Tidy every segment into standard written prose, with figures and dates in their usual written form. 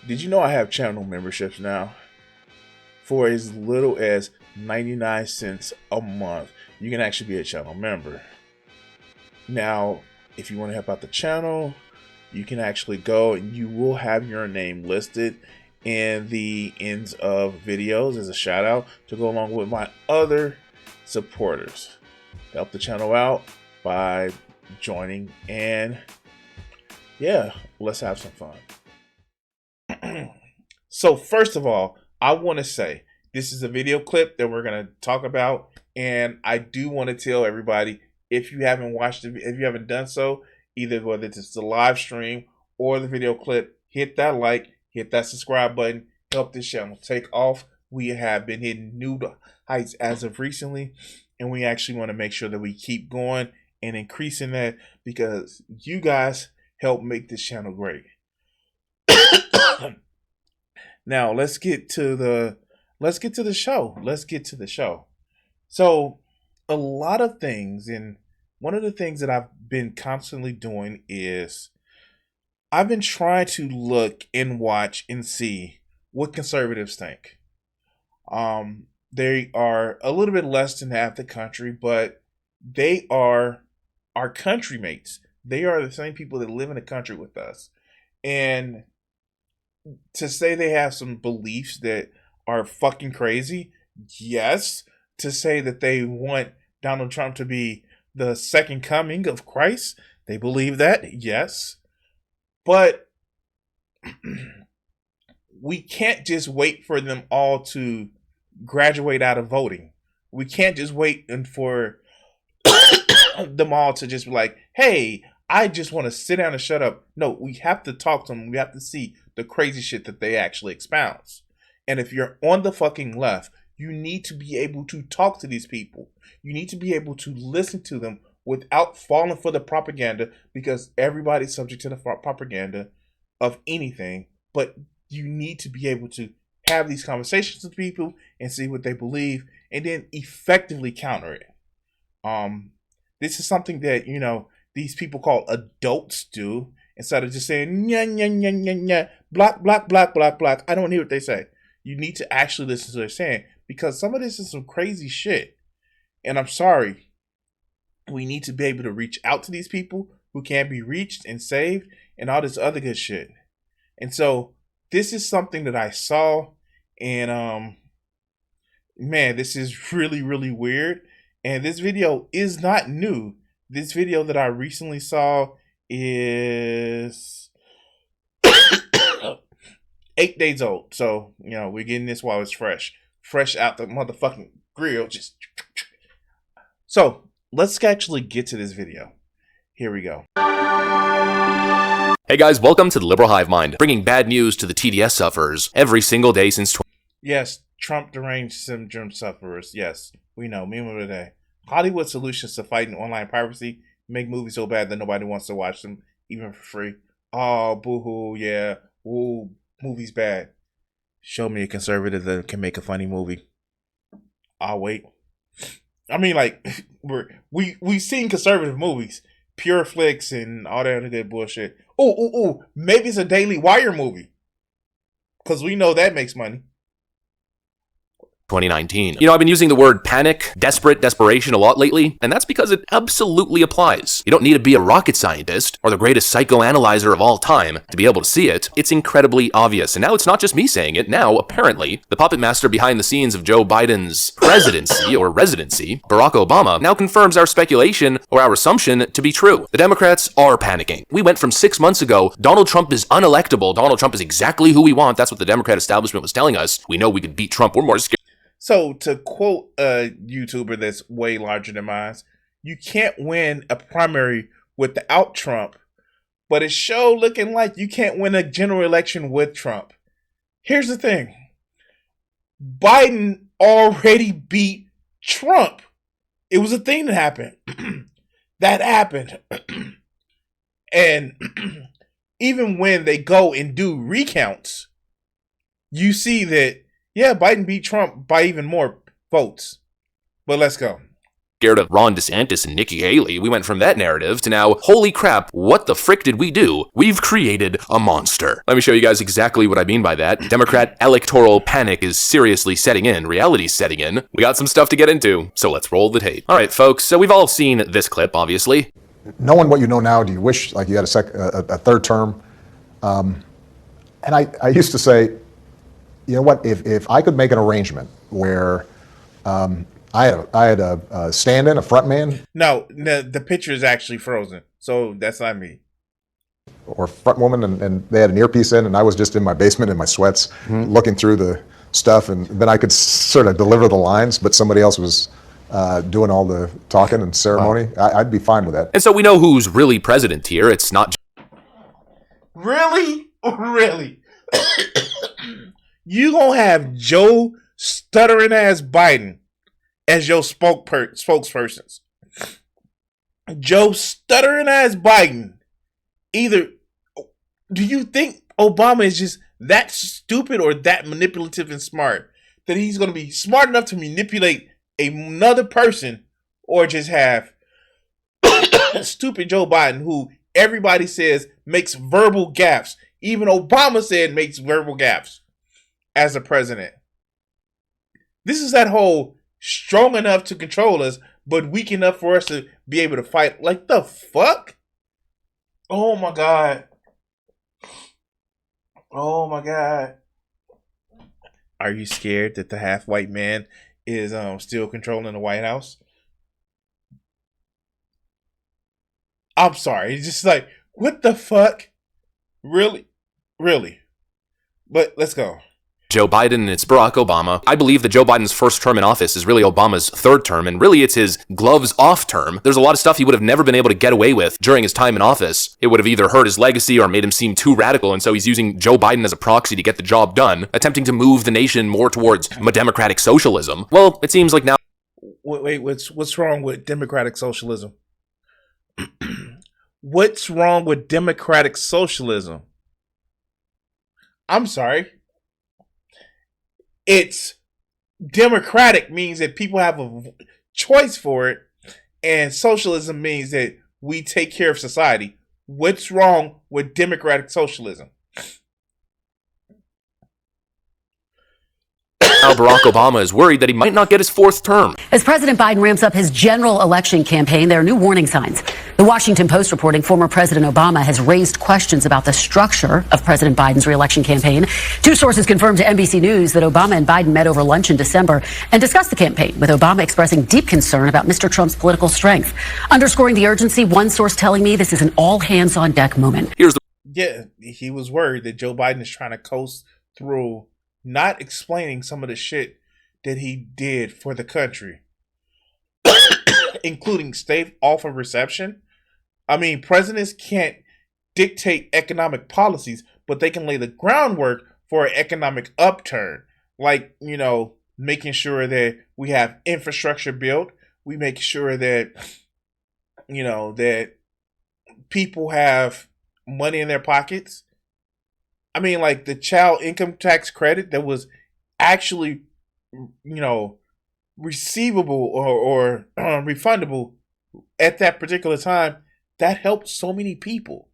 Did you know I have channel memberships now? For as little as 99 cents a month, you can actually be a channel member. Now, if you want to help out the channel, you can actually go and you will have your name listed in the ends of videos as a shout out to go along with my other supporters. Help the channel out by joining, and yeah, let's have some fun. So first of all, I want to say this is a video clip that we're going to talk about, and I do want to tell everybody, if you haven't watched it, if you haven't done so, either whether it's the live stream or the video clip, hit that like, hit that subscribe button, help this channel take off. We have been hitting new heights as of recently, and we actually want to make sure that we keep going and increasing that because you guys help make this channel great. Now let's get to the show. So a lot of things, and one of the things that I've been constantly doing is I've been trying to look and watch and see what conservatives think. They are a little bit less than half the country, but they are our country mates. They are the same people that live in the country with us. And to say they have some beliefs that are fucking crazy, yes. To say that they want Donald Trump to be the second coming of Christ, they believe that, yes. But we can't just wait for them all to graduate out of voting. We can't just wait and for them all to just be like, hey, I just want to sit down and shut up. No, we have to talk to them. We have to see the crazy shit that they actually expounds. And if you're on the fucking left, you need to be able to talk to these people. You need to be able to listen to them without falling for the propaganda, because everybody's subject to the propaganda of anything. But you need to be able to have these conversations with people and see what they believe and then effectively counter it. This is something that, these people call adults do, instead of just saying, nya, nya, nya, nya, nya, block, block, block, block, block. I don't hear what they say. You need to actually listen to what they're saying, because some of this is some crazy shit. And I'm sorry. We need to be able to reach out to these people who can't be reached and saved and all this other good shit. And so this is something that I saw, and man, this is really, really weird. And this video is not new. This video that I recently saw is 8 days old. So, we're getting this while it's fresh out the motherfucking grill. So let's actually get to this video. Here we go. Hey guys, welcome to the Liberal Hive Mind, bringing bad news to the TDS sufferers every single day since. Yes, Trump deranged syndrome sufferers. Yes, we know. Meme of the day. Hollywood solutions to fighting online piracy make movies so bad that nobody wants to watch them, even for free. Oh, boo-hoo, yeah. Ooh, movie's bad. Show me a conservative that can make a funny movie. I'll wait. I mean, like, we've seen conservative movies, Pure Flicks and all that other good bullshit. Ooh, maybe it's a Daily Wire movie, because we know that makes money. 2019. I've been using the word panic, desperation a lot lately, and that's because it absolutely applies. You don't need to be a rocket scientist or the greatest psychoanalyzer of all time to be able to see it. It's incredibly obvious. And now it's not just me saying it. Now, apparently, the puppet master behind the scenes of Joe Biden's presidency or residency, Barack Obama, now confirms our speculation or our assumption to be true. The Democrats are panicking. We went from 6 months ago, Donald Trump is unelectable. Donald Trump is exactly who we want. That's what the Democrat establishment was telling us. We know we could beat Trump. We're more scared. So, to quote a YouTuber that's way larger than mine, you can't win a primary without Trump, but it's sure looking like you can't win a general election with Trump. Here's the thing. Biden already beat Trump. It was a thing that happened. That happened. And even when they go and do recounts, you see that, yeah, Biden beat Trump by even more votes. But let's go. scared of Ron DeSantis and Nikki Haley. We went from that narrative to now, holy crap, what the frick did we do? We've created a monster. Let me show you guys exactly what I mean by that. Democrat electoral panic is seriously setting in. Reality's setting in. We got some stuff to get into, so let's roll the tape. All right, folks, so we've all seen this clip, obviously. Knowing what you know now, do you wish like you had a third term? And I used to say, you know what, if I could make an arrangement where I had a stand-in, a front man. No, the picture is actually frozen, so that's not me. Or front woman, and they had an earpiece in, and I was just in my basement in my sweats, looking through the stuff, and then I could sort of deliver the lines, but somebody else was doing all the talking and ceremony. I'd be fine with that. And so we know who's really president here. It's not. Really? You gonna have Joe stuttering ass Biden as your spokespersons? Joe stuttering ass Biden. Either, do you think Obama is just that stupid or that manipulative and smart that he's going to be smart enough to manipulate another person, or just have stupid Joe Biden, who everybody says makes verbal gaffes? Even Obama said makes verbal gaffes as a president. This is that whole strong enough to control us, but weak enough for us to be able to fight. Like, the fuck? Oh my God. Oh my God. Are you scared that the half white man is still controlling the White House? I'm sorry. It's just like, what the fuck? Really? But let's go. Joe Biden and it's Barack Obama. I believe that Joe Biden's first term in office is really Obama's third term, and really it's his gloves off term. There's a lot of stuff he would have never been able to get away with during his time in office. It would have either hurt his legacy or made him seem too radical, and so he's using Joe Biden as a proxy to get the job done, attempting to move the nation more towards democratic socialism. Well, it seems like now... Wait, what's wrong with democratic socialism? What's wrong with democratic socialism? I'm sorry. It's democratic means that people have a choice for it, and socialism means that we take care of society. What's wrong with democratic socialism? Now Barack Obama is worried that he might not get his fourth term. As President Biden ramps up his general election campaign, there are new warning signs. The Washington Post reporting former President Obama has raised questions about the structure of President Biden's re-election campaign. Two sources confirmed to NBC News that Obama and Biden met over lunch in December and discussed the campaign, with Obama expressing deep concern about Mr. Trump's political strength. Underscoring the urgency, one source telling me this is an all-hands-on-deck moment. Yeah, he was worried that Joe Biden is trying to coast through, not explaining some of the shit that he did for the country, including stay off of reception. I mean, presidents can't dictate economic policies, but they can lay the groundwork for an economic upturn. Like, making sure that we have infrastructure built. We make sure that, that people have money in their pockets. I mean, like the child income tax credit that was actually, receivable or refundable at that particular time, that helped so many people.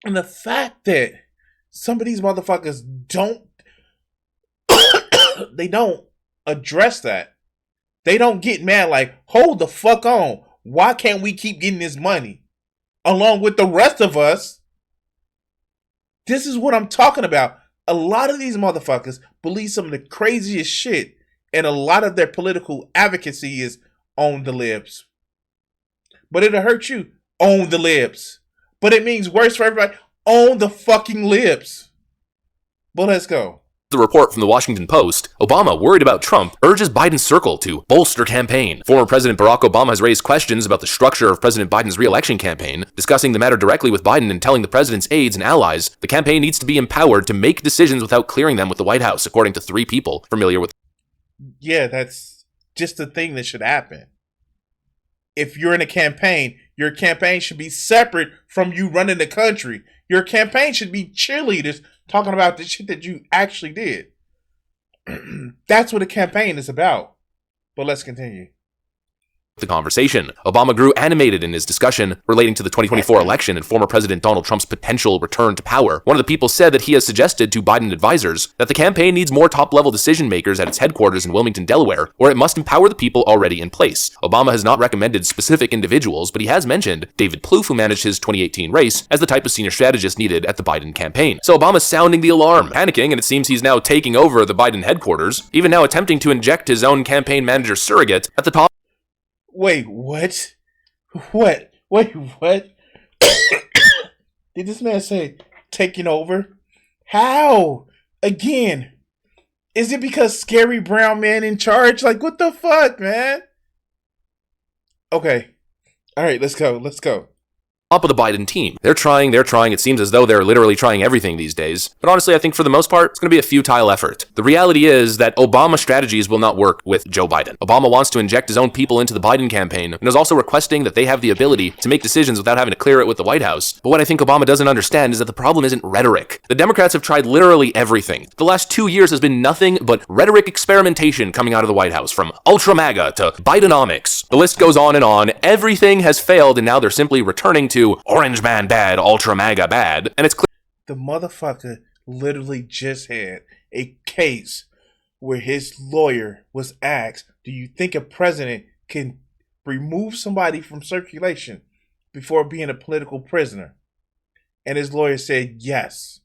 And the fact that some of these motherfuckers don't address that. They don't get mad like, hold the fuck on. Why can't we keep getting this money along with the rest of us? This is what I'm talking about. A lot of these motherfuckers believe some of the craziest shit, and a lot of their political advocacy is on the libs. But it'll hurt you. Own the libs. But it means worse for everybody. Own the fucking libs. But let's go. The report from the Washington Post, Obama, worried about Trump, urges Biden's circle to bolster campaign. Former President Barack Obama has raised questions about the structure of President Biden's re-election campaign, discussing the matter directly with Biden and telling the president's aides and allies the campaign needs to be empowered to make decisions without clearing them with the White House, according to 3 people familiar with. Yeah, that's just the thing that should happen. If you're in a campaign, your campaign should be separate from you running the country. Your campaign should be cheerleaders talking about the shit that you actually did. That's what a campaign is about. But let's continue. the conversation. Obama grew animated in his discussion relating to the 2024 election and former President Donald Trump's potential return to power. One of the people said that he has suggested to Biden advisors that the campaign needs more top-level decision makers at its headquarters in Wilmington, Delaware, or it must empower the people already in place. Obama has not recommended specific individuals, but he has mentioned David Plouffe, who managed his 2018 race, as the type of senior strategist needed at the Biden campaign. So Obama's sounding the alarm, panicking, and it seems he's now taking over the Biden headquarters, even now attempting to inject his own campaign manager surrogate at the top. Wait, what? What? Wait, what? Did this man say taking over? How? Again? Is it because Scary Brown Man in charge? Like, what the fuck, man? Okay. All right, let's go. Top of the Biden team. They're trying. It seems as though they're literally trying everything these days. But honestly, I think for the most part, it's going to be a futile effort. The reality is that Obama strategies will not work with Joe Biden. Obama wants to inject his own people into the Biden campaign and is also requesting that they have the ability to make decisions without having to clear it with the White House. But what I think Obama doesn't understand is that the problem isn't rhetoric. The Democrats have tried literally everything. The last 2 years has been nothing but rhetoric experimentation coming out of the White House, from ultra MAGA to Bidenomics. The list goes on and on. Everything has failed, and now they're simply returning to Orange Man bad, ultra MAGA bad, and it's clear. The motherfucker literally just had a case where his lawyer was asked, do you think a president can remove somebody from circulation before being a political prisoner? And his lawyer said yes.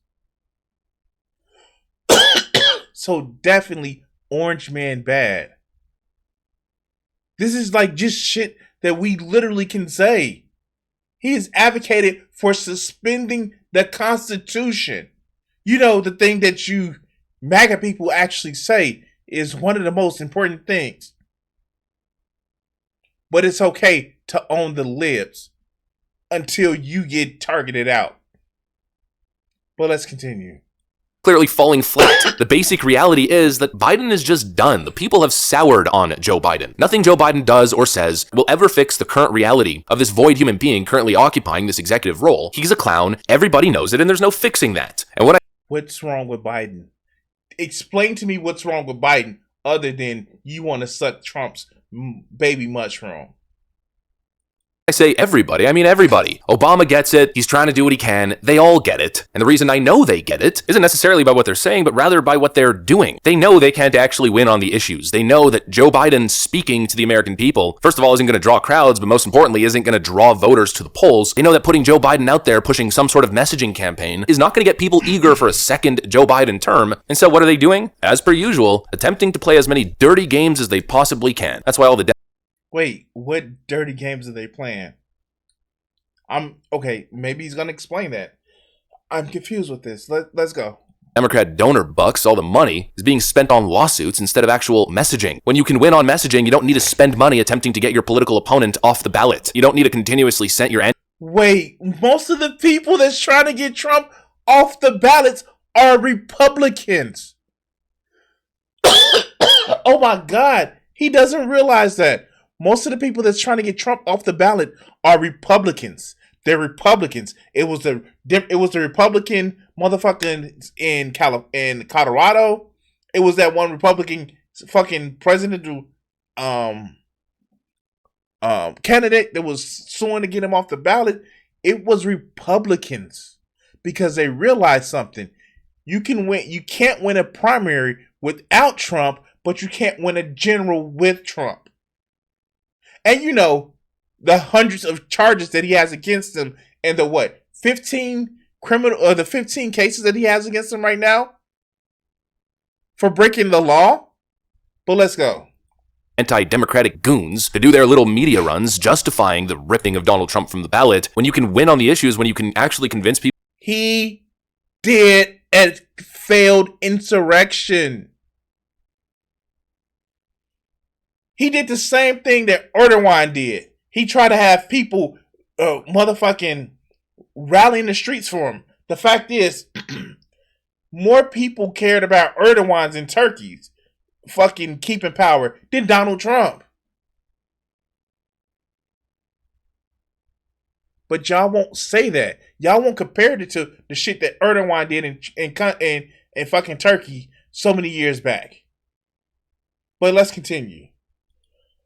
So definitely Orange Man bad. This is like just shit that we literally can say. He has advocated for suspending the Constitution. You know, the thing that you MAGA people actually say is one of the most important things. But it's okay to own the libs until you get targeted out. But let's continue. Clearly falling flat. The basic reality is that Biden is just done. The people have soured on Joe Biden. Nothing Joe Biden does or says will ever fix the current reality of this void human being currently occupying this executive role. He's a clown. Everybody knows it, and there's no fixing that. And what's wrong with Biden? Explain to me what's wrong with Biden other than you want to suck Trump's baby mushroom. I say everybody, I mean everybody. Obama gets it. He's trying to do what he can. They all get it. And the reason I know they get it isn't necessarily by what they're saying, but rather by what they're doing. They know they can't actually win on the issues. They know that Joe Biden speaking to the American people, first of all, isn't going to draw crowds, but most importantly, isn't going to draw voters to the polls. They know that putting Joe Biden out there pushing some sort of messaging campaign is not going to get people eager for a second Joe Biden term. And so what are they doing? As per usual, attempting to play as many dirty games as they possibly can. That's why all the Wait, what dirty games are they playing? Okay, maybe he's going to explain that. I'm confused with this. Let's go. Democrat donor bucks, all the money, is being spent on lawsuits instead of actual messaging. When you can win on messaging, you don't need to spend money attempting to get your political opponent off the ballot. You don't need to continuously send your Wait, most of the people that's trying to get Trump off the ballots are Republicans. Oh my God. He doesn't realize that. Most of the people that's trying to get Trump off the ballot are Republicans. They're Republicans. It was the Republican motherfucker in Colorado. It was that one Republican fucking presidential candidate that was suing to get him off the ballot. It was Republicans because they realized something. You can win. You can't win a primary without Trump, but you can't win a general with Trump. And you know, the hundreds of charges that he has against him and the 15 cases that he has against him right now for breaking the law. But let's go. Anti-democratic goons to do their little media runs justifying the ripping of Donald Trump from the ballot when you can win on the issues, when you can actually convince people. He did a failed insurrection. He did the same thing that Erdogan did. He tried to have people motherfucking rally in the streets for him. The fact is, more people cared about Erdogan's and Turkey's fucking keeping power than Donald Trump. But y'all won't say that. Y'all won't compare it to the shit that Erdogan did in fucking Turkey so many years back. But let's continue.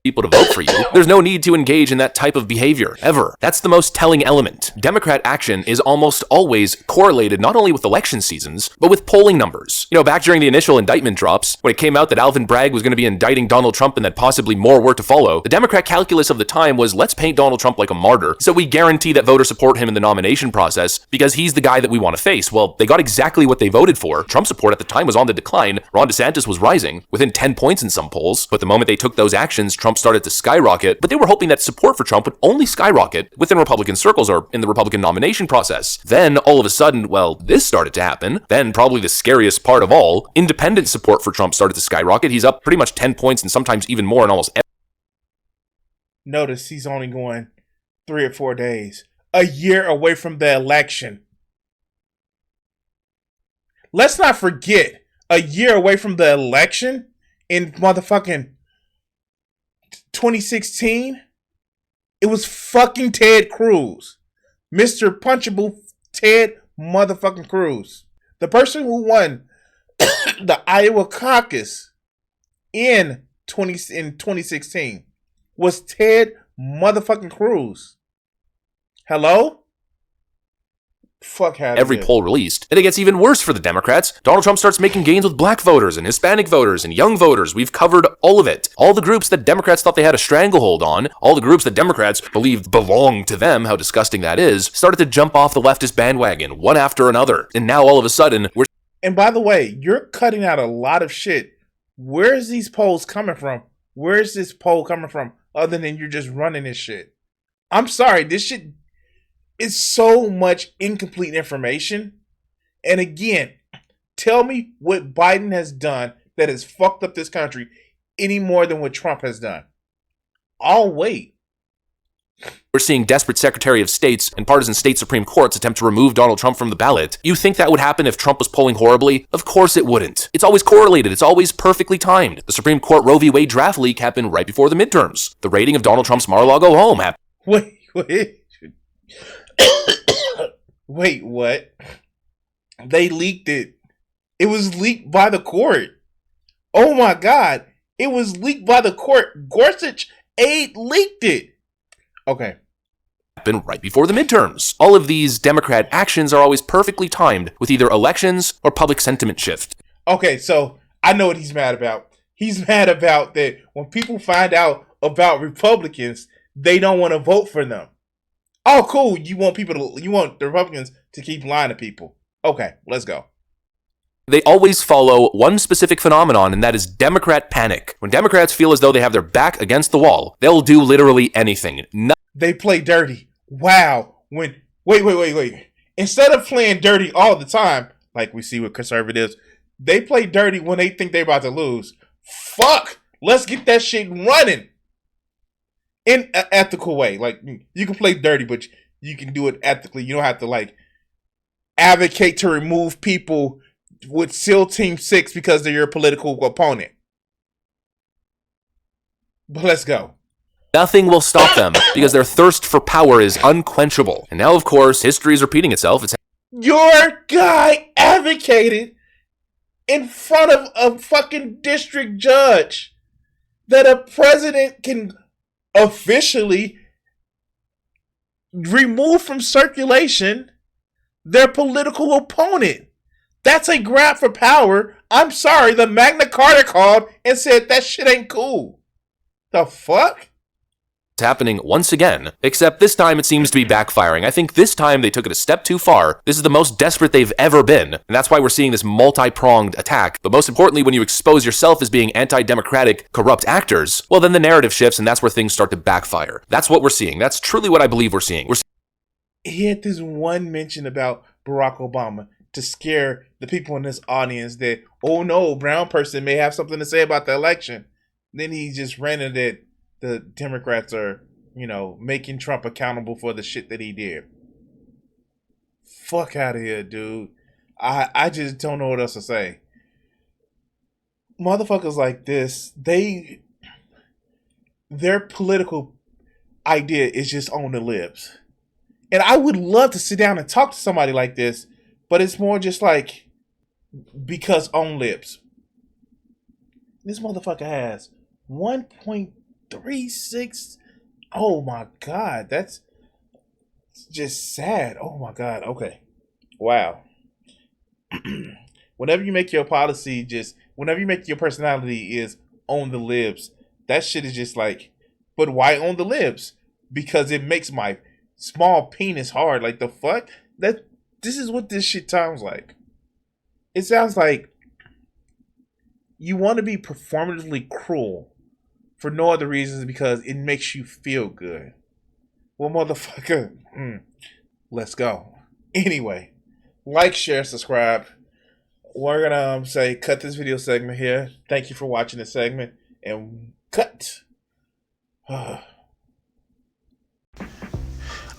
people to vote for you, there's no need to engage in that type of behavior, ever. That's the most telling element. Democrat action is almost always correlated not only with election seasons, but with polling numbers. You know, back during the initial indictment drops, when it came out that Alvin Bragg was going to be indicting Donald Trump and that possibly more were to follow, the Democrat calculus of the time was, let's paint Donald Trump like a martyr, so we guarantee that voters support him in the nomination process because he's the guy that we want to face. Well, they got exactly what they voted for. Trump support at the time was on the decline. Ron DeSantis was rising, within 10 points in some polls, but the moment they took those actions, Trump started to skyrocket, but they were hoping that support for Trump would only skyrocket within Republican circles or in the Republican nomination process. Then, all of a sudden, well, this started to happen. Then, probably the scariest part of all, independent support for Trump started to skyrocket. He's up pretty much 10 points and sometimes even more in almost every. Notice he's only going 3 or 4 days, a year away from the election. Let's not forget, a year away from the election in motherfucking 2016, it was fucking Ted Cruz. Mr. Punchable Ted motherfucking Cruz. The person who won the Iowa caucus in 2016 was Ted motherfucking Cruz. Hello? Fuck out of every here. poll released. And it gets even worse for the Democrats. Donald Trump starts making gains with black voters and Hispanic voters and young voters. We've covered all of it. All the groups that Democrats thought they had a stranglehold on, all the groups that Democrats believed belonged to them, how disgusting that is, started to jump off the leftist bandwagon, one after another. And now all of a sudden, we're... And by the way, you're cutting out a lot of shit. Where's these polls coming from? Where's this poll coming from? Other than you're just running this shit. I'm sorry, this shit is so much incomplete information. And again, tell me what Biden has done that has fucked up this country any more than what Trump has done. I'll wait. We're seeing desperate Secretary of States and partisan state Supreme Courts attempt to remove Donald Trump from the ballot. You think that would happen if Trump was polling horribly? Of course it wouldn't. It's always correlated. It's always perfectly timed. The Supreme Court Roe v. Wade draft leak happened right before the midterms. The rating of Donald Trump's Mar-a-Lago home happened. Wait. Wait, what? They leaked it. It was leaked by the court. Oh my God. It was leaked by the court. Gorsuch aide leaked it. Okay. Happened right before the midterms. All of these Democrat actions are always perfectly timed with either elections or public sentiment shift. Okay, so I know what he's mad about. He's mad about that when people find out about Republicans, they don't want to vote for them. Oh, cool. You want the Republicans to keep lying to people. Okay, let's go. They always follow one specific phenomenon, and that is Democrat panic. When Democrats feel as though they have their back against the wall, they'll do literally anything. They play dirty. Wow. Wait. Instead of playing dirty all the time, like we see with conservatives, they play dirty when they think they're about to lose. Fuck. Let's get that shit running. In an ethical way. Like, you can play dirty, but you can do it ethically. You don't have to, like, advocate to remove people with SEAL Team 6 because they're your political opponent. But let's go. Nothing will stop them because their thirst for power is unquenchable. And now, of course, history is repeating itself. Your guy advocated in front of a fucking district judge that a president can officially remove from circulation their political opponent. That's a grab for power. I'm sorry, the Magna Carta called and said that shit ain't cool. The fuck? It's happening once again, except this time it seems to be backfiring. I think this time they took it a step too far. This is the most desperate they've ever been, and that's why we're seeing this multi-pronged attack. But most importantly, when you expose yourself as being anti-democratic, corrupt actors, well, then the narrative shifts, and that's where things start to backfire. That's what we're seeing. That's truly what I believe we're seeing. He had this one mention about Barack Obama to scare the people in this audience that, oh no, brown person may have something to say about the election. Then he just ranted that the Democrats are, making Trump accountable for the shit that he did. Fuck out of here, dude. I just don't know what else to say. Motherfuckers like this, their political idea is just on the lips. And I would love to sit down and talk to somebody like this, but it's more just like because on lips. This motherfucker has 1.2 3-6. Oh my God, that's just sad. Oh my God. Okay. Wow. Whenever you make your policy, whenever you make your personality is on the libs, that shit is just like, but why on the libs? Because it makes my small penis hard. Like the fuck? This is what this shit sounds like. It sounds like you want to be performatively cruel for no other reasons because it makes you feel good. Well, motherfucker, let's go. Anyway, like, share, subscribe. We're gonna say cut this video segment here. Thank you for watching this segment, and cut. I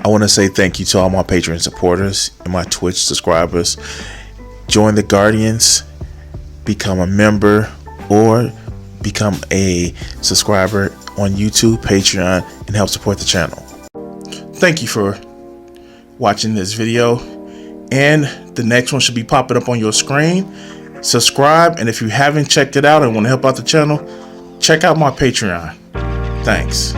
want to say thank you to all my Patreon supporters and my Twitch subscribers. Join the Guardians, become a member, or become a subscriber on YouTube, Patreon, and help support the channel. Thank you for watching this video, and the next one should be popping up on your screen. Subscribe, and if you haven't checked it out and want to help out the channel, check out my Patreon. Thanks.